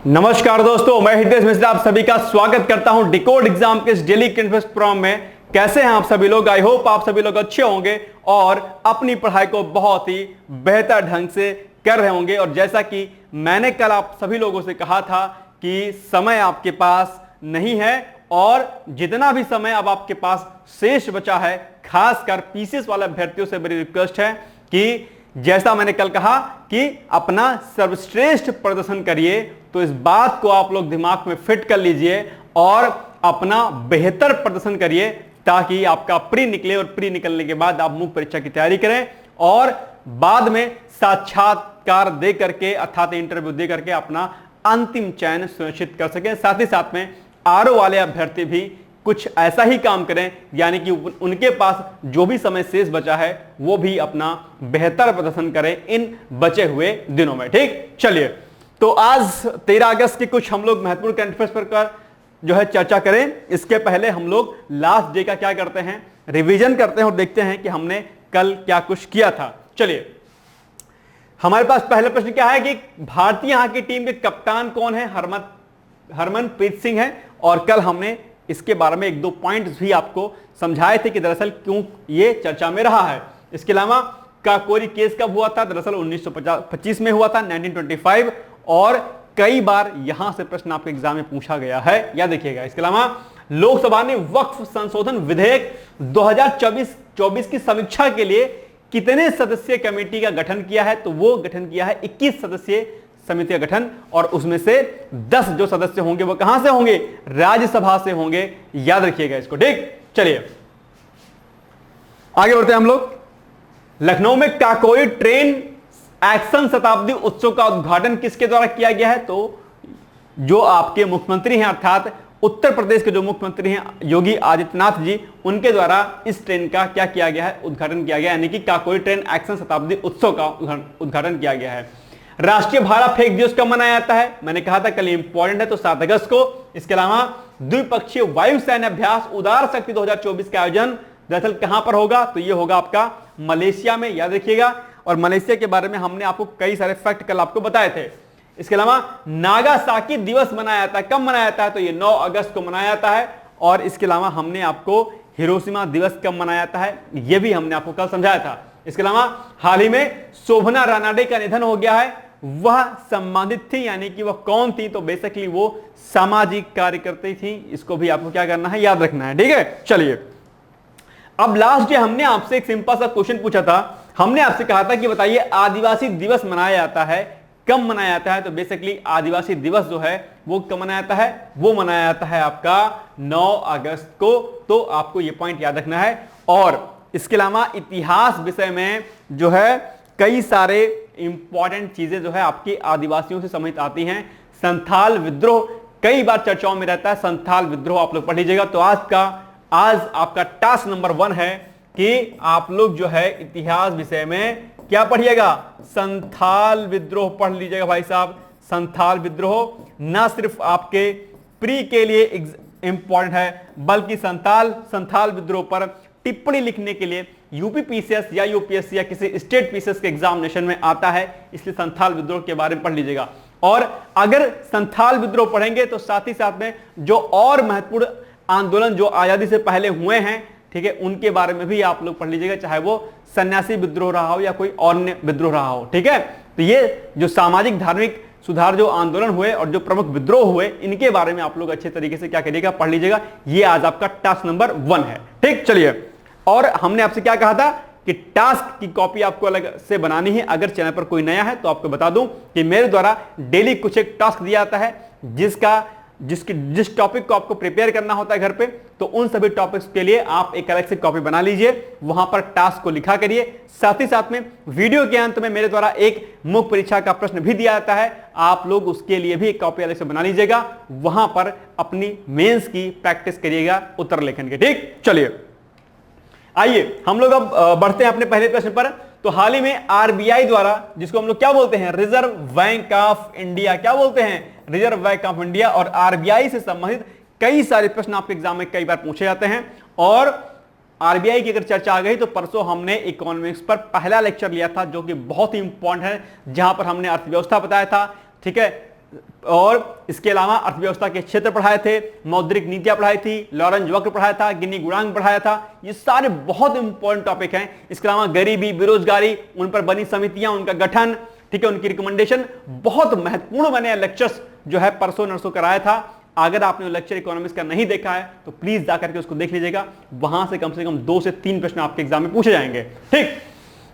नमस्कार दोस्तों, मैं हितेश मिश्रा आप सभी का स्वागत करता हूं डिकोड एग्जाम के इस डेली करंट अफेयर्स प्रोग्राम में। कैसे हैं आप सभी लोग? आई होप आप सभी लोग अच्छे होंगे और अपनी पढ़ाई को बहुत ही बेहतर ढंग से कर रहे होंगे। और जैसा कि मैंने कल आप सभी लोगों से कहा था कि समय आपके पास नहीं है और जितना भी समय अब आपके पास शेष बचा है, खासकर पीसीएस वाले अभ्यर्थियों से मेरी रिक्वेस्ट है कि जैसा मैंने कल कहा कि अपना सर्वश्रेष्ठ प्रदर्शन करिए, तो इस बात को आप लोग दिमाग में फिट कर लीजिए और अपना बेहतर प्रदर्शन करिए ताकि आपका प्री निकले और प्री निकलने के बाद आप मुख्य परीक्षा की तैयारी करें और बाद में साक्षात्कार दे करके अर्थात इंटरव्यू दे करके अपना अंतिम चयन सुनिश्चित कर सकें। साथ ही साथ में आरओ वाले अभ्यर्थी भी कुछ ऐसा ही काम करें, यानी कि उनके पास जो भी समय शेष बचा है वो भी अपना बेहतर प्रदर्शन करें इन बचे हुए दिनों में। ठीक, चलिए तो आज 13 अगस्त की कुछ हम लोग महत्वपूर्ण करंट अफेयर्स पर जो है चर्चा करें। इसके पहले हम लोग लास्ट डे का क्या करते हैं, रिवीजन करते हैं और देखते हैं कि हमने कल क्या कुछ किया था। चलिए, हमारे पास पहला प्रश्न क्या है कि भारतीय हॉकी टीम के कप्तान कौन है? हरमनप्रीत सिंह है। और कल हमने इसके बारे में एक दो पॉइंट्स भी आपको समझाए थे कि दरअसल क्यों ये चर्चा में रहा है। इसके अलावा काकोरी केस कब हुआ था? दरअसल 1925 में हुआ था, 1925। और कई बार यहां से प्रश्न आपके एग्जाम में पूछा गया है, याद रखिएगा। इसके अलावा लोकसभा ने वक्फ संशोधन विधेयक 2024 की समीक्षा के लिए कितने सदस्यीय कमेटी का गठन किया है? तो वो गठन किया है 21 सदस्यीय समिति का गठन, और उसमें से 10 जो सदस्य होंगे वो कहां से होंगे? राज्यसभा से होंगे, याद रखिएगा इसको। ठीक, चलिए आगे बढ़ते हैं हम लोग। लखनऊ में काकोरी ट्रेन एक्शन शताब्दी उत्सव का उद्घाटन किसके द्वारा किया गया है? तो जो आपके मुख्यमंत्री हैं अर्थात उत्तर प्रदेश के जो मुख्यमंत्री हैं योगी आदित्यनाथ जी, उनके द्वारा इस ट्रेन का क्या किया गया है? उद्घाटन किया गया, यानी कि काकोरी ट्रेन एक्शन शताब्दी उत्सव का उद्घाटन किया गया है। राष्ट्रीय भाला फेंक दिवस कब मनाया जाता है? मैंने कहा था कल इंपॉर्टेंट है, तो 7 अगस्त को। इसके अलावा द्विपक्षीय वायु सैन्य अभ्यास उदार शक्ति 2024 का आयोजन दरअसल कहां पर होगा? तो यह होगा आपका मलेशिया में, याद रखिएगा। और मलेशिया के बारे में हमने आपको कई सारे फैक्ट कल आपको बताए थे। इसके अलावा नागासाकी दिवस मनाया जाता है, कब मनाया जाता है? तो ये 9 अगस्त को मनाया जाता है। और इसके अलावा हमने आपको हिरोशिमा दिवस कब मनाया जाता है यह भी हमने आपको कल समझाया था। इसके अलावा हाल ही में शोभना रानाडे का निधन हो गया है। वह सम्मानित थी, यानी कि वह कौन थी? तो बेसिकली वो सामाजिक कार्यकर्ता थी। इसको भी आपको क्या करना है, याद रखना है। ठीक है, चलिए अब लास्ट डे हमने आपसे एक सिंपल सा क्वेश्चन पूछा था। हमने आपसे कहा था कि बताइए आदिवासी दिवस मनाया जाता है, कब मनाया जाता है? तो बेसिकली आदिवासी दिवस जो है वो कब मनाया जाता है? वो मनाया जाता है आपका 9 अगस्त को। तो आपको ये पॉइंट याद रखना है। और इसके अलावा इतिहास विषय में जो है कई सारे इंपॉर्टेंट चीजें जो है आपकी आदिवासियों से संबंधित आती हैं। संथाल विद्रोह कई बार चर्चाओं में रहता है, संथाल विद्रोह आप लोग पढ़ लीजिएगा। तो आज आपका टास्क नंबर 1 है कि आप लोग जो है इतिहास विषय में क्या पढ़िएगा? संथाल विद्रोह पढ़ लीजिएगा भाई साहब। संथाल विद्रोह ना सिर्फ आपके प्री के लिए इंपॉर्टेंट है, बल्कि संथाल विद्रोह पर टिप्पणी लिखने के लिए यूपी पीसीएस या यूपीएससी या किसी स्टेट पीसीएस के एग्जामिनेशन में आता है, इसलिए संथाल विद्रोह के बारे में पढ़ लीजिएगा। और अगर संथाल विद्रोह पढ़ेंगे तो साथ ही साथ में जो और महत्वपूर्ण आंदोलन जो आजादी से पहले हुए हैं, ठीक है, उनके बारे में भी आप लोग पढ़ लीजिएगा, चाहे वो सन्यासी विद्रोह रहा हो या कोई अन्य विद्रोह रहा हो। ठीक है, तो ये जो सामाजिक धार्मिक सुधार जो आंदोलन हुए और जो प्रमुख विद्रोह हुए, इनके बारे में आप लोग अच्छे तरीके से क्या करिएगा, पढ़ लीजिएगा। ये आज आपका टास्क नंबर 1 है। ठीक, चलिए, और हमने आपसे क्या कहा था कि टास्क की कॉपी आपको अलग से बनानी है। अगर चैनल पर कोई नया है तो आपको बता दूं कि मेरे द्वारा डेली कुछ एक टास्क दिया जाता है जिस टॉपिक को आपको प्रिपेयर करना होता है घर पे, तो उन सभी टॉपिक्स के लिए आप एक अलग से कॉपी बना लीजिए, वहां पर टास्क को लिखा करिए। साथ ही साथ में वीडियो के अंत में मेरे द्वारा एक मुख्य परीक्षा का प्रश्न भी दिया जाता है, आप लोग उसके लिए भी एक कॉपी अलग से बना लीजिएगा, वहां पर अपनी मेंस की प्रैक्टिस करिएगा उत्तर लेखन के। ठीक, चलिए आइए हम लोग अब बढ़ते हैं अपने पहले प्रश्न पर। तो हाल ही में आरबीआई द्वारा, जिसको हम लोग क्या बोलते हैं, रिजर्व बैंक ऑफ इंडिया, क्या बोलते हैं, रिजर्व बैंक ऑफ इंडिया, और आरबीआई से संबंधित कई सारे प्रश्न आपके एग्जाम में कई बार पूछे जाते हैं। और आरबीआई की अगर चर्चा आ गई तो परसों हमने इकोनॉमिक्स पर पहला लेक्चर लिया था जो कि बहुत ही इंपॉर्टेंट है, जहां पर हमने अर्थव्यवस्था बताया था। ठीक है, और इसके अलावा अर्थव्यवस्था के क्षेत्र पढ़ाए थे, मौद्रिक नीतियां पढ़ाई थी, लॉरेंज वक्र पढ़ाया था, गिनी गुणांक पढ़ाया था। ये सारे बहुत इंपॉर्टेंट टॉपिक हैं। इसके अलावा गरीबी, बेरोजगारी, उन पर बनी समितियां, उनका गठन, ठीक है, उनकी रिकमेंडेशन, बहुत महत्वपूर्ण मैंने लेक्चर्स जो है परसों नरसों कराया था। अगर आपने वो लेक्चर इकोनॉमिक्स का नहीं देखा है तो प्लीज जाकर के उसको देख लीजिएगा। वहां से कम 2 से 3 प्रश्न आपके एग्जाम में पूछे जाएंगे। ठीक,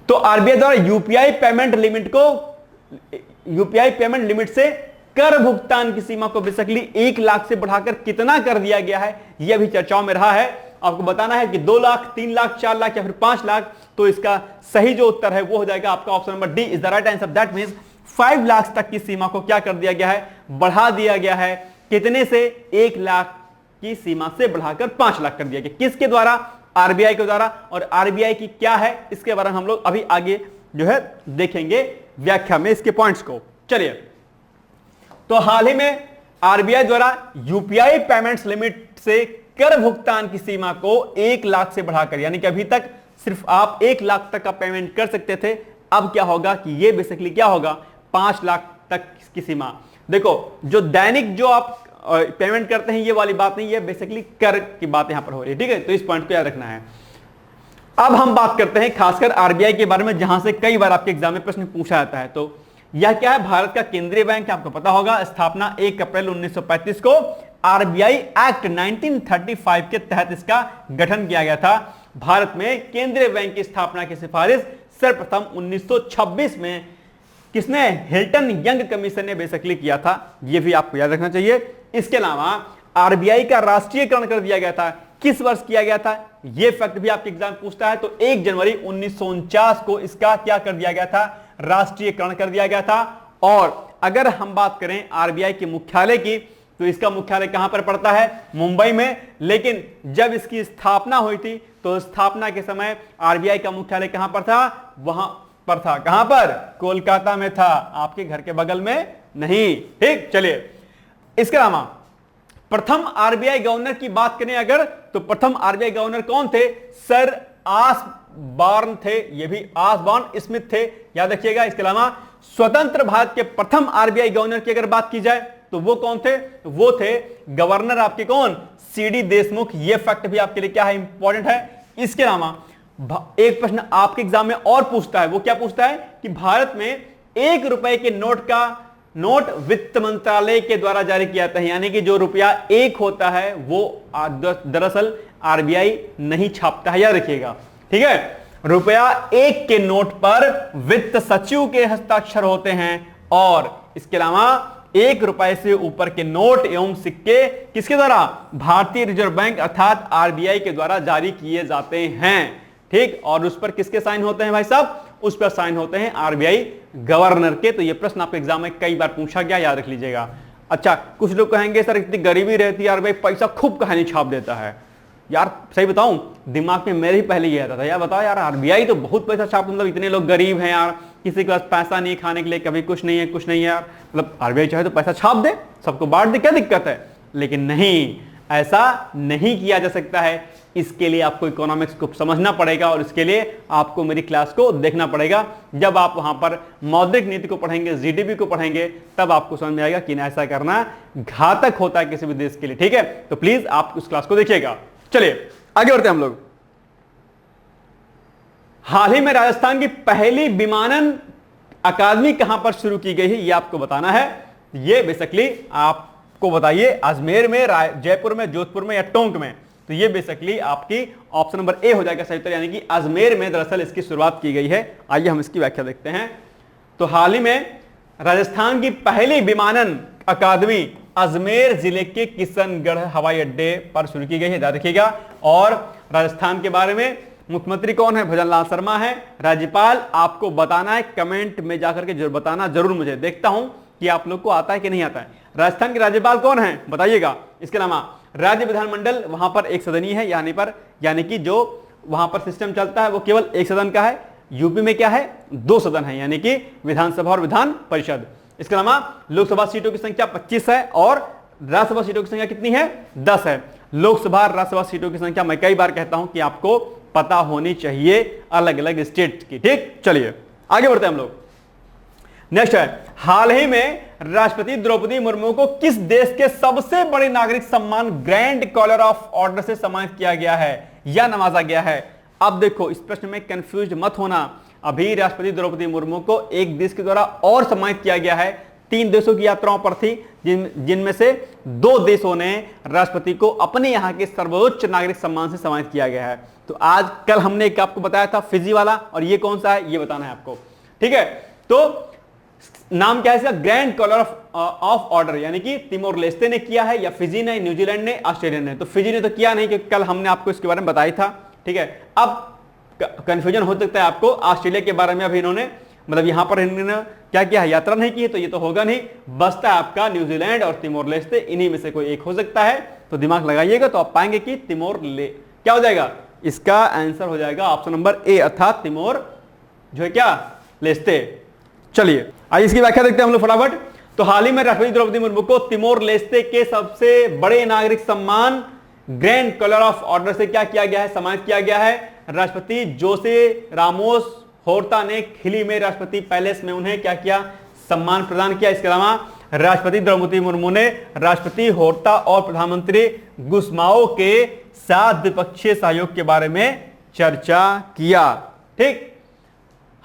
तो आरबीआई द्वारा यूपीआई पेमेंट लिमिट से कर भुगतान की सीमा को बेसिकली 1 लाख से बढ़ाकर कितना कर दिया गया है, यह भी चर्चाओं में रहा है। आपको बताना है कि 2 लाख, 3 लाख, 4 लाख या फिर 5 लाख। तो इसका सही जो उत्तर है वो हो जाएगा आपका option number D is the right answer. That means 5 lakh तक की सीमा को क्या कर दिया गया है, बढ़ा दिया गया है। कितने से? 1 लाख की सीमा से बढ़ाकर 5 लाख कर दिया गया। किसके द्वारा? आरबीआई के द्वारा। और आरबीआई की क्या है इसके बारे में हम लोग अभी आगे जो है देखेंगे व्याख्या में इसके पॉइंट्स को। चलिए, तो हाल ही में आरबीआई द्वारा यूपीआई पेमेंट्स लिमिट से कर भुगतान की सीमा को 1 लाख से बढ़ाकर, यानी कि अभी तक सिर्फ आप 1 लाख तक का पेमेंट कर सकते थे, अब क्या होगा कि ये बेसिकली क्या होगा, 5 लाख तक की सीमा। देखो, जो दैनिक जो आप पेमेंट करते हैं ये वाली बात नहीं, ये बेसिकली कर की बात यहां पर हो रही है। ठीक है, तो इस पॉइंट को याद रखना है। अब हम बात करते हैं खासकर आरबीआई के बारे में, जहां से कई बार आपके एग्जाम में प्रश्न पूछा जाता है। तो यह क्या है? भारत का केंद्रीय बैंक, आपको पता होगा, स्थापना 1 अप्रैल 1935 को आरबीआई एक्ट 1935 के तहत इसका गठन किया गया था। भारत में केंद्रीय बैंक की स्थापना की सिफारिश सर्वप्रथम 1926 में किसने? हिल्टन यंग कमीशन ने बेसिकली किया था। यह भी आपको याद रखना चाहिए। इसके अलावा आरबीआई का राष्ट्रीयकरण कर दिया गया था। किस वर्ष किया गया था? यह फैक्ट भी आपके एग्जाम पूछता है। तो 1 जनवरी 1949 को इसका क्या कर दिया गया था? राष्ट्रीयकरण कर दिया गया था। और अगर हम बात करें आरबीआई के मुख्यालय की, तो इसका मुख्यालय कहां पर पड़ता है? मुंबई में। लेकिन जब इसकी स्थापना हुई थी तो स्थापना के समय आरबीआई का मुख्यालय कहां पर था? वहां पर था। कहां पर? कोलकाता में था, आपके घर के बगल में नहीं। ठीक, चलिए, इसके अलावा प्रथम आरबीआई गवर्नर की बात करें अगर, तो प्रथम आरबीआई गवर्नर कौन थे? सर ऑसबॉर्न थे। ये भी ऑसबॉर्न स्मिथ थे, याद रखिएगा। इसके अलावा स्वतंत्र भारत के प्रथम आरबीआई गवर्नर की अगर बात की जाए तो वो कौन थे? वो थे गवर्नर आपके कौन? सीडी देशमुख। ये फैक्ट भी आपके लिए क्या है? इंपॉर्टेंट है। इसके अलावा एक प्रश्न आपके एग्जाम में और पूछता है। वो क्या पूछता है कि भारत में 1 रुपए के नोट वित्त मंत्रालय के द्वारा जारी किया जाता है, यानी कि जो रुपया 1 होता है वो दरअसल आरबीआई नहीं छापता है, याद रखिएगा। ठीक है, रुपया 1 के नोट पर वित्त सचिव के हस्ताक्षर होते हैं। और इसके अलावा 1 रुपए से ऊपर के नोट एवं सिक्के किसके द्वारा? भारतीय रिजर्व बैंक अर्थात आरबीआई के द्वारा जारी किए जाते हैं। ठीक, और उस पर किसके साइन होते हैं भाई साहब? उस पर साइन होते हैं आरबीआई गवर्नर के। तो ये प्रश्न आपके एग्जाम में कई बार पूछा गया, याद रख लीजिएगा। अच्छा, कुछ लोग कहेंगे सर इतनी गरीबी रहती है आरबीआई पैसा खूब कहानी छाप देता है। यार सही बताऊं, दिमाग में मेरे ही पहले ये आता था, यार बताओ यार आरबीआई तो बहुत पैसा छाप, मतलब इतने लोग गरीब हैं यार, किसी के पास पैसा नहीं, खाने के लिए कभी कुछ नहीं है, कुछ नहीं है यार, मतलब आरबीआई चाहे तो पैसा छाप दे, सबको बांट दे, क्या दिक्कत है? लेकिन नहीं, ऐसा नहीं किया जा सकता है। इसके लिए आपको इकोनॉमिक्स को समझना पड़ेगा और इसके लिए आपको मेरी क्लास को देखना पड़ेगा। जब आप वहां पर मौद्रिक नीति को पढ़ेंगे, जीडीपी को पढ़ेंगे, तब आपको समझ में आएगा कि ऐसा करना घातक होता है किसी भी देश के लिए। ठीक है, तो प्लीज आप उस क्लास को देखिएगा। चलिए आगे बढ़ते हैं हम लोग। हाल ही में राजस्थान की पहली विमानन अकादमी कहां पर शुरू की गई है, यह आपको बताना है। यह बेसिकली आपको बताइए अजमेर में, जयपुर में, जोधपुर में या टोंक में। तो ये बेसिकली आपकी ऑप्शन नंबर ए हो जाएगा सही उत्तर, यानी कि अजमेर में दरअसल इसकी शुरुआत की गई है। आइए हम इसकी व्याख्या देखते हैं। तो हाल ही में राजस्थान की पहली विमानन अकादमी अजमेर जिले के किशनगढ़ हवाई अड्डे पर शुरू की गई है, याद रखिएगा। और राजस्थान के बारे में मुख्यमंत्री कौन है? भजनलाल शर्मा है। राज्यपाल आपको बताना है, कमेंट में जाकर के जरूर बताना, जरूर मुझे देखता हूं कि आप लोग को आता है कि नहीं आता है। राजस्थान के राज्यपाल कौन है बताइएगा। इसके अलावा राज्य विधानमंडल वहां पर एक सदनीय है, यानी कि जो वहां पर सिस्टम चलता है वो केवल एक सदन का है। यूपी में क्या है? 2 सदन है, यानी कि विधानसभा और विधान परिषद। इसके अलावा लोकसभा सीटों की संख्या 25 है और राज्यसभा सीटों की संख्या कितनी है? 10 है। लोकसभा और राज्यसभा सीटों की संख्या मैं कई बार कहता हूं कि आपको पता होनी चाहिए अलग अलग स्टेट की। ठीक, चलिए आगे बढ़ते हैं हम लोग। नेक्स्ट है, हाल ही में राष्ट्रपति द्रौपदी मुर्मू को किस देश के सबसे बड़े नागरिक सम्मान ग्रैंड कॉलर ऑफ ऑर्डर से सम्मानित किया गया है या नवाजा गया है? अब देखो, इस प्रश्न में कंफ्यूज मत होना। अभी राष्ट्रपति द्रौपदी मुर्मू को एक देश के द्वारा और सम्मानित किया गया है। 3 देशों की यात्राओं पर थी, जिनमें से 2 देशों ने राष्ट्रपति को अपने यहां के सर्वोच्च नागरिक सम्मान से सम्मानित किया गया है। तो आज कल हमने एक आपको बताया था फिजी वाला, और ये कौन सा है ये बताना है आपको, ठीक है? तो नाम क्या है इसका? ग्रैंड कॉलर ऑफ ऑर्डर, यानी कि तिमोर लेस्ते ने किया है, या फिजी ने, न्यूजीलैंड ने, ऑस्ट्रेलिया ने। तो फिजी ने तो किया नहीं, क्योंकि कल हमने आपको इसके बारे में बताया था, ठीक है? अब कंफ्यूजन हो सकता है आपको ऑस्ट्रेलिया के बारे में। अभी इन्होंने मतलब यहां पर इन्होंने क्या किया है? यात्रा नहीं की है, तो ये तो होगा नहीं। बसता है आपका न्यूजीलैंड और तिमोर लेस्ते, इन्हीं में से कोई एक हो सकता है। तो दिमाग लगाइएगा तो आप पाएंगे कि क्या हो जाएगा? इसका आंसर हो जाएगा ऑप्शन नंबर ए, अर्थात तिमोर जो है क्या, लेस्ते। चलिए आइए इसकी व्याख्या देखते हैं हम लोग फटाफट। तो हाल ही में राष्ट्रपति द्रौपदी मुर्मू को तिमोर लेस्ते के सबसे बड़े नागरिक सम्मान ग्रैंड कॉलर ऑफ ऑर्डर से क्या किया गया है? सम्मानित किया गया है। राष्ट्रपति जोसे रामोस होर्ता ने खिली में राष्ट्रपति पैलेस में उन्हें क्या किया? सम्मान प्रदान किया। इसके अलावा राष्ट्रपति द्रौपदी मुर्मू ने राष्ट्रपति होर्ता और प्रधानमंत्री गुस्माओ के साथ द्विपक्षीय सहयोग के बारे में चर्चा किया। ठीक,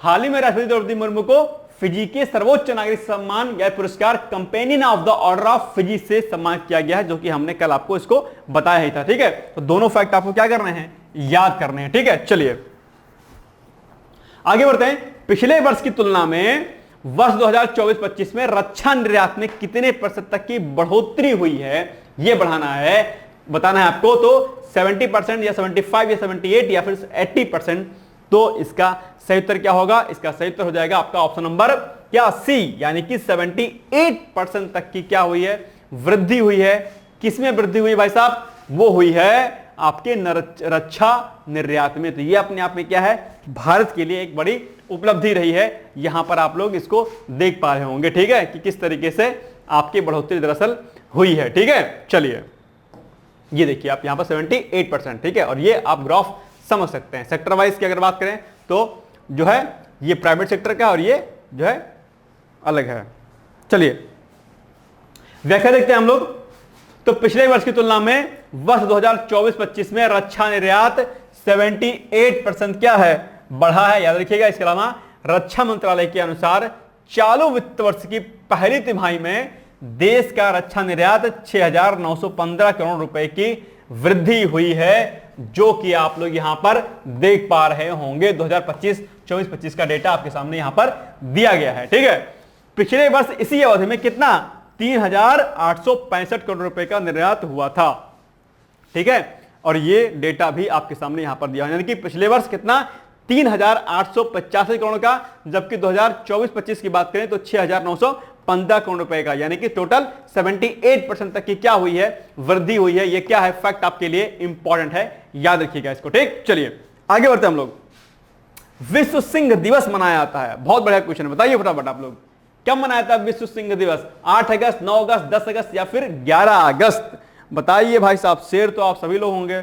हाल ही में राष्ट्रपति द्रौपदी मुर्मू को फिजी के सर्वोच्च नागरिक सम्मान या पुरस्कार companion of the order of Fiji से सम्मानित किया गया है, जो कि हमने कल आपको इसको बताया ही था। ठीक है, तो दोनों फैक्ट आपको क्या करने हैं? याद करने हैं। ठीक है, चलिए आगे बढ़ते हैं। पिछले वर्ष की तुलना में वर्ष 2024-25 में रक्षा निर्यात में कितने प्रतिशत तक की बढ़ोतरी हुई है, यह बढ़ाना है, बताना है आपको। तो 70% या 75 या 78 या फिर 80%। तो इसका सही उत्तर क्या होगा? इसका सही उत्तर हो जाएगा आपका ऑप्शन नंबर क्या, सी, यानी कि 78% तक की क्या हुई है? वृद्धि हुई है। किसमें वृद्धि हुई भाई साहब? वो हुई है आपके रक्षा निर्यात में। तो ये अपने आप में क्या है? भारत के लिए एक बड़ी उपलब्धि रही है। यहां पर आप लोग इसको देख पा रहे होंगे, ठीक है, कि किस तरीके से आपकी बढ़ोतरी दरअसल हुई है। ठीक है, चलिए ये देखिए आप यहां पर 78%। ठीक है, और ये आप ग्राफ समझ सकते हैं। सेक्टर वाइज की अगर बात करें तो जो है ये प्राइवेट सेक्टर का और ये जो है अलग है। चलिए व्याख्या देखते हैं हम लोग। तो पिछले वर्ष की तुलना में वर्ष 2024-25 में रक्षा निर्यात 78% क्या है? बढ़ा है, याद रखिएगा। इसके अलावा रक्षा मंत्रालय के अनुसार चालू वित्त वर्ष की पहली तिमाही में देश का रक्षा निर्यात 6,915 करोड़ रुपए की वृद्धि हुई है, जो कि आप लोग यहां पर देख पा रहे होंगे। 2025-24-25 का डेटा आपके सामने यहां पर दिया गया है। ठीक है, पिछले वर्ष इसी अवधि में कितना? 3,865 करोड़ रुपए का निर्यात हुआ था। ठीक है, और ये डेटा भी आपके सामने यहां पर दिया, यानी कि पिछले वर्ष कितना? 3,885 करोड़ का, जबकि 2024-25 की बात करें तो 6,915 करोड़ रुपए का, यानी कि टोटल 78% तक की क्या हुई है? वृद्धि हुई है। ये क्या है? फैक्ट आपके लिए इंपॉर्टेंट है, याद रखिएगा इसको। ठीक, चलिए आगे बढ़ते हैं हम लोग। विश्व सिंह दिवस मनाया जाता है, बहुत बढ़िया क्वेश्चन है, बताइए फटाफट आप लोग, कब मनाया था विश्व सिंह दिवस? 8 अगस्त, 9 अगस्त, 10 अगस्त या फिर 11 अगस्त? बताइए भाई साहब। शेर तो आप सभी लोग होंगे।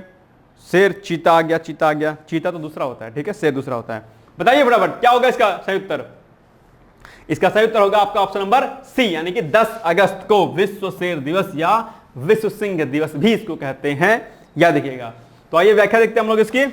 शेर, चीता आ गया, चीता आ गया, चीता तो दूसरा होता है, ठीक है, शेर दूसरा होता है। बताइए फटाफट क्या होगा इसका सही उत्तर? इसका सही उत्तर होगा आपका ऑप्शन नंबर सी, यानी कि 10 अगस्त को विश्व शेर दिवस या विश्व सिंह दिवस भी इसको कहते हैं, याद रखिएगा। तो आइए व्याख्या देखते हैं हम लोग इसकी।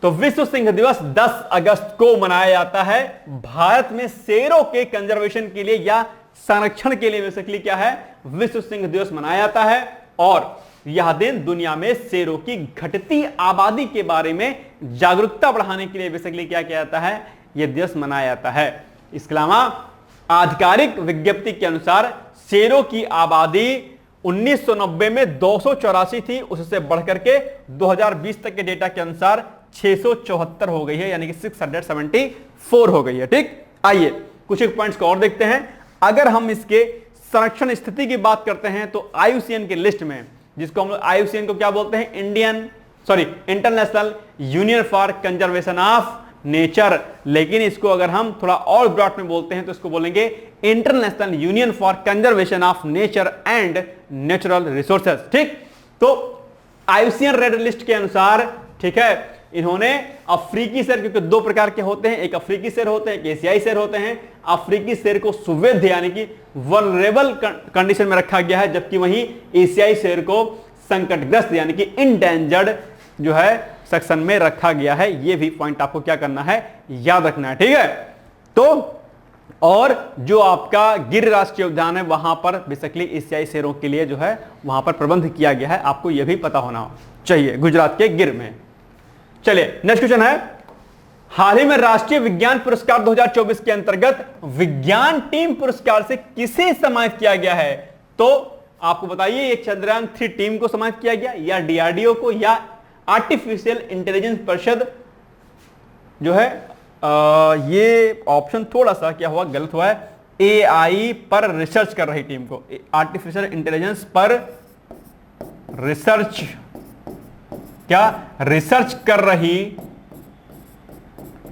तो विश्व सिंह दिवस 10 अगस्त को मनाया जाता है। भारत में शेरों के कंजर्वेशन के लिए या संरक्षण के लिए बेसिकली क्या है? विश्व सिंह दिवस मनाया जाता है। और यह दिन दुनिया में शेरों की घटती आबादी के बारे में जागरूकता बढ़ाने के लिए बेसिकली क्या किया जाता है? यह दिवस मनाया जाता है। इसके अलावा आधिकारिक विज्ञप्ति के अनुसार शेरों की आबादी 1990 में 284 थी, उससे बढ़कर के 2020 तक के डेटा के अनुसार 674 हो गई है, यानी कि 674 हो गई है। ठीक, आइए कुछ एक पॉइंट्स को और देखते हैं। अगर हम इसके संरक्षण स्थिति की बात करते हैं तो IUCN के लिस्ट में, जिसको हम लोग IUCN को क्या बोलते हैं? International union for conservation of nature, लेकिन इसको अगर हम थोड़ा और ब्रॉड में बोलते हैं तो इसको बोलेंगे international union for conservation of nature and natural resources. ठीक, तो IUCN रेड लिस्ट के अनुसार, ठीक है, इन्होंने अफ्रीकी शेर, क्योंकि दो प्रकार के होते हैं, एक अफ्रीकी शेर होते हैं, एक एशियाई शेर होते हैं। अफ्रीकी शेर को सुवेध यानी कि वल्नरेबल कंडीशन में रखा गया है, जबकि वहीं एशियाई शेर को संकटग्रस्त यानी कि इंडेंजर्ड जो है सेक्शन में रखा गया है। ये भी पॉइंट आपको क्या करना है, याद रखना है, ठीक है। तो और जो आपका गिर राष्ट्रीय उद्यान है वहां पर बेसिकली एशियाई शेरों के लिए जो है वहां पर प्रबंध किया गया है, आपको यह भी पता होना चाहिए, गुजरात के गिर में। चलिए नेक्स्ट क्वेश्चन है, हाल ही में राष्ट्रीय विज्ञान पुरस्कार 2024 के अंतर्गत विज्ञान टीम पुरस्कार से किसे सम्मानित किया गया है? तो आपको बताइए, ये चंद्रयान 3 टीम को सम्मानित किया गया, या डीआरडीओ को, या आर्टिफिशियल इंटेलिजेंस परिषद जो है ये ऑप्शन थोड़ा सा क्या हुआ, गलत हुआ है, एआई पर रिसर्च कर रही टीम को, आर्टिफिशियल इंटेलिजेंस पर रिसर्च, क्या रिसर्च कर रही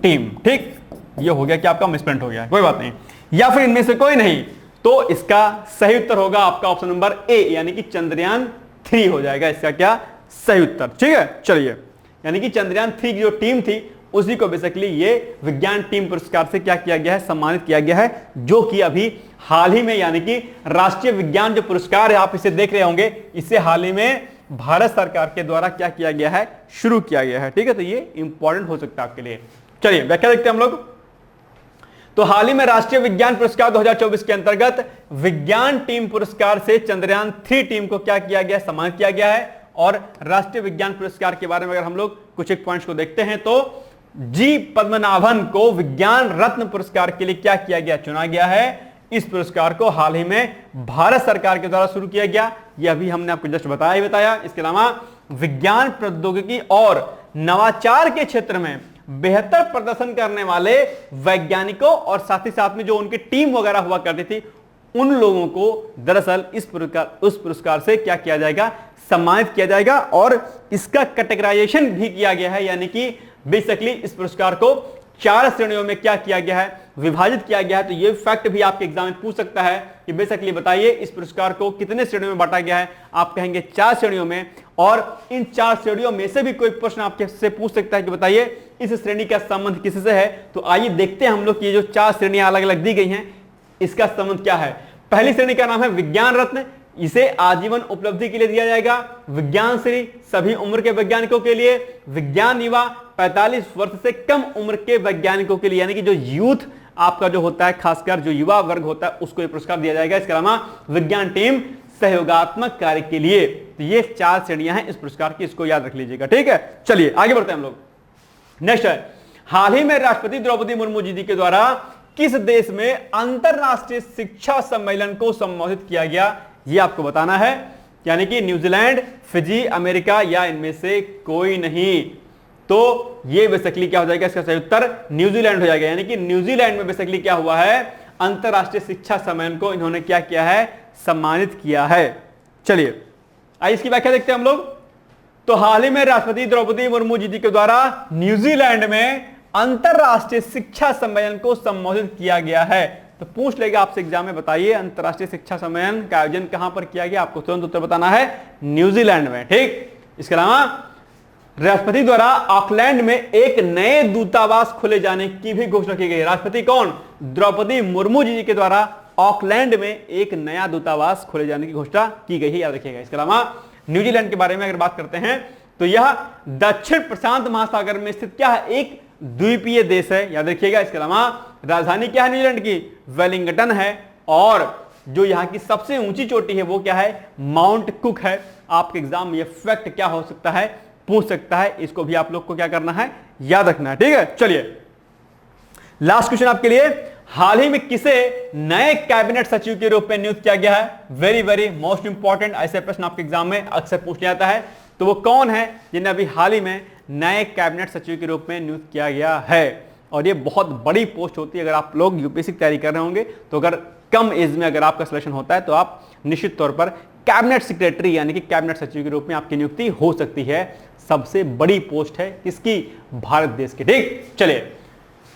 टीम, ठीक। ये हो गया कि आपका मिसप्रिंट हो गया, कोई बात नहीं, या फिर इनमें से कोई नहीं, तो इसका सही उत्तर होगा आपका ऑप्शन नंबर ए, यानी कि चंद्रयान 3 हो जाएगा इसका क्या सही उत्तर, ठीक है। चलिए, यानी कि चंद्रयान 3 की जो टीम थी उसी को बेसिकली ये विज्ञान टीम पुरस्कार से क्या किया गया है, सम्मानित किया गया है, जो कि अभी हाल ही में, यानी कि राष्ट्रीय विज्ञान जो पुरस्कार है आप इसे देख रहे होंगे, इसे हाल ही में भारत सरकार के द्वारा क्या किया गया है, शुरू किया गया है, ठीक है। तो ये इंपॉर्टेंट हो सकता है आपके लिए। चलिए व्याख्या देखते हैं हम लोग। तो हाल ही में राष्ट्रीय विज्ञान पुरस्कार 2024 के अंतर्गत विज्ञान टीम पुरस्कार से चंद्रयान 3 टीम को क्या किया गया, सम्मानित किया गया है। और राष्ट्रीय विज्ञान पुरस्कार के बारे में अगर हम लोग कुछ एक पॉइंट्स को देखते हैं, तो जी पद्मनाभन को विज्ञान रत्न पुरस्कार के लिए क्या किया गया, चुना गया है। इस पुरस्कार को हाल ही में भारत सरकार के द्वारा शुरू किया गया, यह अभी हमने आपको जस्ट बताया। इसके अलावा विज्ञान प्रौद्योगिकी और नवाचार के क्षेत्र में बेहतर प्रदर्शन करने वाले वैज्ञानिकों और साथ ही साथ में जो उनकी टीम वगैरह हुआ करती थी, उन लोगों को दरअसल उस पुरस्कार से क्या किया जाएगा, सम्मानित किया जाएगा। और इसका कैटेगराइजेशन भी किया गया है, यानी कि बेसिकली इस पुरस्कार को 4 श्रेणियों में क्या किया गया है, विभाजित किया गया है। तो ये फैक्ट भी आपके एग्जाम में पूछ सकता है कि बेसिकली बताइए इस पुरस्कार को कितने श्रेणियों में बांटा गया है, आप कहेंगे 4 श्रेणियों में। और इन 4 श्रेणियों में से भी कोई प्रश्न आपके से पूछ सकता है कि बताइए इस श्रेणी का संबंध किससे है। तो आइए देखते हैं हम लोग कि ये जो 4 श्रेणियां अलग अलग दी गई हैं, इसका संबंध क्या है। पहली श्रेणी का नाम है विज्ञान रत्न, इसे आजीवन उपलब्धि के लिए दिया जाएगा। विज्ञान श्री सभी उम्र के वैज्ञानिकों के लिए। विज्ञान युवा 45 वर्ष से कम उम्र के वैज्ञानिकों के लिए, यानी कि जो यूथ आपका जो होता है, खासकर जो युवा वर्ग होता है, उसको ये पुरस्कार दिया जाएगा। इसके अलावा विज्ञान टीम सहयोगात्मक कार्य के लिए। तो ये 4 श्रेणियां हैं इस पुरस्कार की, इसको याद रख लीजिएगा, ठीक है। चलिए आगे बढ़ते हैं हम लोग। नेक्स्ट है, हाल ही में राष्ट्रपति द्रौपदी मुर्मू जी के द्वारा किस देश में अंतरराष्ट्रीय शिक्षा सम्मेलन को संबोधित किया गया, ये आपको बताना है। यानी कि न्यूजीलैंड, फिजी, अमेरिका या इनमें से कोई नहीं। तो ये बेसिकली क्या हो जाएगा, इसका सही उत्तर न्यूजीलैंड हो जाएगा। यानी कि न्यूजीलैंड में बेसिकली क्या हुआ है, अंतरराष्ट्रीय शिक्षा सम्मेलन को इन्होंने क्या किया है, सम्मानित किया है। चलिए आइए इसकी व्याख्या देखते हैं हम लोग। तो हाल ही में राष्ट्रपति द्रौपदी मुर्मू जी के द्वारा न्यूजीलैंड में अंतरराष्ट्रीय शिक्षा सम्मेलन को संबोधित किया गया है। तो पूछ लेगा आपसे एग्जाम में, बताइए अंतरराष्ट्रीय शिक्षा सम्मेलन का आयोजन कहां पर किया गया, आपको तुरंत उत्तर बताना है, न्यूजीलैंड में, ठीक। इसके अलावा राष्ट्रपति द्वारा ऑकलैंड में एक नए दूतावास खोले जाने की भी घोषणा की गई। राष्ट्रपति कौन, द्रौपदी मुर्मू जी के द्वारा ऑकलैंड में एक नया दूतावास खोले जाने की घोषणा की गई है, याद रखिएगा। इसके अलावा न्यूजीलैंड के बारे में अगर बात करते हैं तो यह दक्षिण प्रशांत महासागर में स्थित क्या है, एक द्वीपीय देश है, याद रखिएगा। इसके अलावा राजधानी क्या है न्यूजीलैंड की, वेलिंगटन है। और जो यहाँ की सबसे ऊंची चोटी है वो क्या है, माउंट कुक है। आपके एग्जाम में ये फैक्ट क्या हो सकता है, पूछ सकता है, इसको भी आप लोग को क्या करना है, याद रखना है, ठीक है। चलिए लास्ट क्वेश्चन आपके लिए, हाल ही में किसे नए कैबिनेट सचिव के रूप में नियुक्त किया गया है। वेरी वेरी मोस्ट इंपॉर्टेंट, ऐसे प्रश्न आपके एग्जाम में अक्सर पूछ लिया जाता है। तो वो कौन है जिन्हें अभी हाल ही में नए कैबिनेट सचिव के रूप में नियुक्त किया गया है। और ये बहुत बड़ी पोस्ट होती है, अगर आप लोग यूपीएससी की तैयारी कर रहे होंगे तो अगर कम एज में अगर आपका सिलेक्शन होता है तो आप निश्चित तौर पर कैबिनेट सेक्रेटरी यानी कि कैबिनेट सचिव के रूप में आपकी नियुक्ति हो सकती है। सबसे बड़ी पोस्ट है किसकी, भारत देश की, ठीक। चलिए,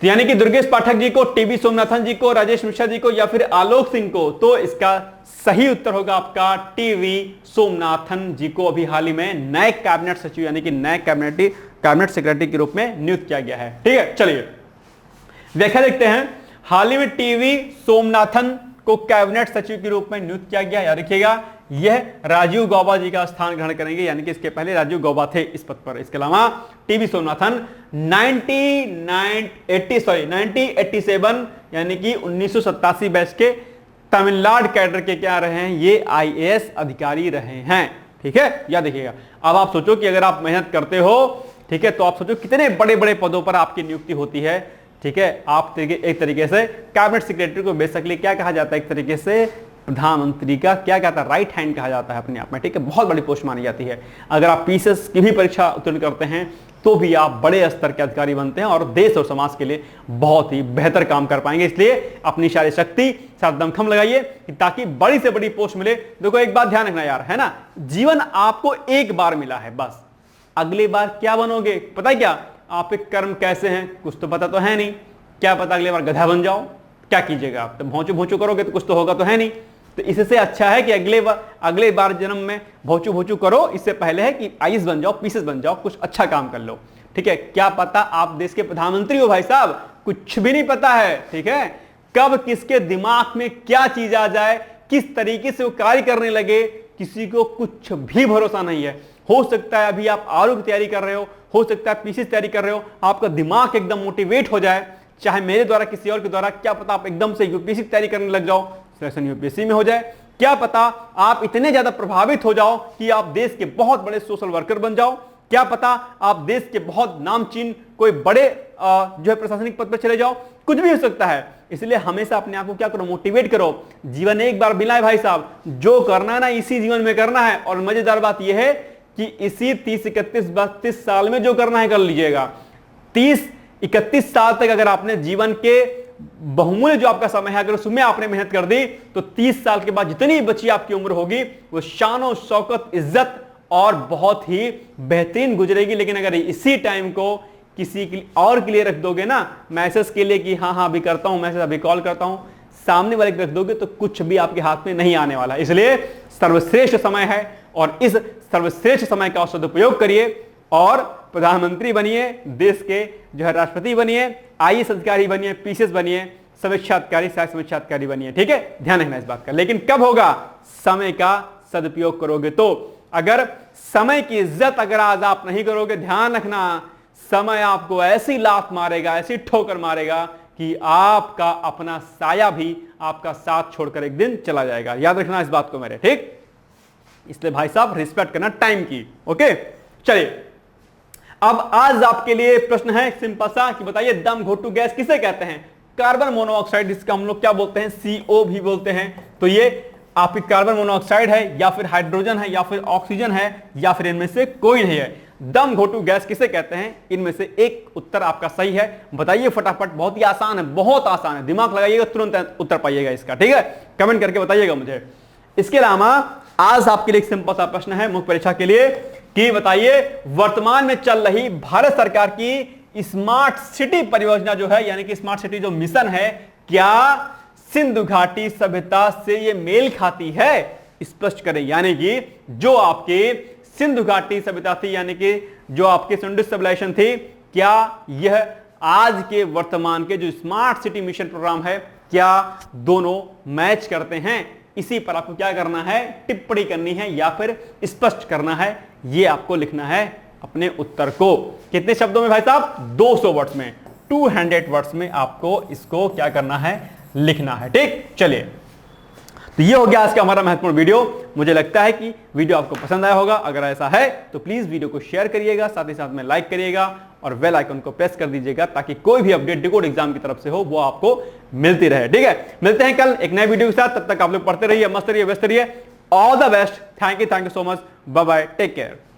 तो यानी कि दुर्गेश पाठक जी को, टीबी सोमनाथन जी को, राजेश मिश्रा जी को या फिर आलोक सिंह को, तो इसका सही उत्तर होगा आपका टीवी सोमनाथन जी को अभी हाल ही में नए कैबिनेट सचिव यानी कि नए कैबिनेट कैबिनेट सेक्रेटरी के रूप में नियुक्त किया गया है। ठीक है, चलिए व्याख्या देखते हैं। हाल ही में टीवी सोमनाथन को कैबिनेट सचिव के रूप में नियुक्त किया गया। याद रखिएगा, यह राजीव गौबा जी का स्थान ग्रहण करेंगे, यानी कि इसके पहले राजीव गौबा थे इस पद पर। इसके अलावा टीवी सोमनाथन 1987 यानी कि 1987 बैच के तमिलनाडु कैडर के क्या रहे हैं, ये आईएएस अधिकारी रहे हैं। ठीक है, याद देखिएगा। अब आप सोचो कि अगर आप मेहनत करते हो, ठीक है, तो आप सोचो कितने बड़े बड़े पदों पर आपकी नियुक्ति होती है। ठीक है, आप एक तरीके से कैबिनेट सेक्रेटरी को बेसिकली क्या कहा जाता है, एक तरीके से प्रधानमंत्री का क्या कहता है, राइट हैंड कहा जाता है अपने आप में। ठीक है, बहुत बड़ी पोस्ट मानी जाती है। अगर आप पीसीएस की भी परीक्षा उत्तीर्ण करते हैं तो भी आप बड़े स्तर के अधिकारी बनते हैं और देश और समाज के लिए बहुत ही बेहतर काम कर पाएंगे। इसलिए अपनी सारी शक्ति साथ दमखम लगाइए ताकि बड़ी से बड़ी पोस्ट मिले। देखो एक बात ध्यान रखना यार, है ना, जीवन आपको एक बार मिला है बस, अगली बार क्या बनोगे पता है क्या, आपके कर्म कैसे हैं कुछ तो पता तो है नहीं। क्या पता अगली बार गधा बन जाओ, क्या कीजिएगा आप, तो भौचू भौचू करोगे तो कुछ तो होगा तो है नहीं। तो इससे अच्छा है कि अगले बार जन्म में भौचू भौचू करो, इससे पहले है कि आईएएस बन जाओ, पीसीएस बन जाओ, कुछ अच्छा काम कर लो। ठीक है, क्या पता आप देश के प्रधानमंत्री हो भाई साहब, कुछ भी नहीं पता है। ठीक है, कब किसके दिमाग में क्या चीज आ जाए, किस तरीके से वो कार्य करने लगे, किसी को कुछ भी भरोसा नहीं है। हो सकता है अभी आप आरओ की तैयारी कर रहे हो सकता है पीसीएस तैयारी कर रहे हो, आपका दिमाग एकदम मोटिवेट हो जाए, चाहे मेरे द्वारा किसी और के द्वारा, क्या पता आप एकदम से यूपीएससी की तैयारी करने लग जाओ, सिलेक्शन यूपीएससी में हो जाए। क्या पता आप इतने ज्यादा प्रभावित हो जाओ कि आप देश के बहुत बड़े सोशल वर्कर बन जाओ। क्या पता आप देश के बहुत नामचीन कोई बड़े जो है प्रशासनिक पद पर चले जाओ, कुछ भी हो सकता है। इसलिए हमेशा अपने आप को क्या करो, मोटिवेट करो। जीवन एक बार मिला है भाई साहब, जो करना है ना इसी जीवन में करना है। और मजेदार बात यह है कि इसी 30, 31, 32 साल में जो करना है कर लीजिएगा। 30, 31 साल तक अगर आपने जीवन के बहुमूल्य जो आपका समय है अगर उसमें आपने मेहनत कर दी तो 30 साल के बाद जितनी बची आपकी उम्र होगी वो शान शौकत, इज्जत और बहुत ही बेहतरीन गुजरेगी। लेकिन अगर इसी टाइम को किसी और के लिए रख दोगे ना, मैसेज के लिए कि हाँ हाँ अभी करता हूं मैसेज, अभी कॉल करता हूं, सामने वाले को रख दोगे तो कुछ भी आपके हाथ में नहीं आने वाला। इसलिए सर्वश्रेष्ठ समय है और इस सर्वश्रेष्ठ समय का सदुपयोग करिए और प्रधानमंत्री बनिए, देश के जो है राष्ट्रपति बनिए, आईएएस अधिकारी बनिए, पीसीएस बनिए, समीक्षा अधिकारी, सहायक समीक्षा अधिकारी बनिए। ठीक है, ध्यान रखना इस बात का। लेकिन कब होगा, समय का सदुपयोग करोगे तो। अगर समय की इज्जत अगर आज आप नहीं करोगे, ध्यान रखना समय आपको ऐसी लात मारेगा, ऐसी ठोकर मारेगा कि आपका अपना साया भी आपका साथ छोड़कर एक दिन चला जाएगा। याद रखना इस बात को मेरे, ठीक। इसलिए भाई साहब रिस्पेक्ट करना टाइम की। ओके, चलिए अब आज आपके लिए प्रश्न है सिंपल सा कि बताइए दम घोटू गैस किसे कहते हैं। कार्बन मोनोऑक्साइड, जिसका हम लोग क्या बोलते हैं, CO भी बोलते हैं। तो ये आपकी कार्बन मोनोऑक्साइड है या फिर हाइड्रोजन है या फिर ऑक्सीजन है या फिर इनमें से कोई नहीं है। दम घोटू गैस किसे कहते हैं, इनमें से एक उत्तर आपका सही है। बताइए फटाफट, बहुत ही आसान है, बहुत आसान है, दिमाग लगाइएगा तुरंत उत्तर पाइएगा इसका। ठीक है, कमेंट करके बताइएगा मुझे। इसके अलावा आज आपके लिए एक सिंपल सा प्रश्न है मुख्य परीक्षा के लिए कि बताइए वर्तमान में चल रही भारत सरकार की स्मार्ट सिटी परियोजना जो है, यानी कि स्मार्ट सिटी जो मिशन है, क्या सिंधु घाटी सभ्यता से ये मेल खाती है, स्पष्ट करें। यानी कि जो आपके सिंधु घाटी सभ्यता थी, यानी कि जो आपके सिंधु सिविलाइजेशन थी, क्या यह आज के वर्तमान के जो स्मार्ट सिटी मिशन प्रोग्राम है, क्या दोनों मैच करते हैं। इसी पर आपको क्या करना है, टिप्पणी करनी है या फिर स्पष्ट करना है। ये आपको लिखना है अपने उत्तर को कितने शब्दों में भाई साहब, 200 वर्ड्स में, 200 वर्ड्स में आपको इसको क्या करना है, लिखना है। ठीक, चलिए तो ये हो गया आज का हमारा महत्वपूर्ण वीडियो। मुझे लगता है कि वीडियो आपको पसंद आया होगा। अगर ऐसा है तो प्लीज वीडियो को शेयर करिएगा, साथ ही साथ में लाइक करिएगा और बेल आइकन को प्रेस कर दीजिएगा ताकि कोई भी अपडेट डिकोड एग्जाम की तरफ से हो वो आपको मिलती रहे। ठीक है, मिलते हैं कल एक नए वीडियो के साथ। तब तक आप लोग पढ़ते रहिए, मस्त रहिए, व्यस्त रहिए। All the best. Thank you so much. Bye bye, take care.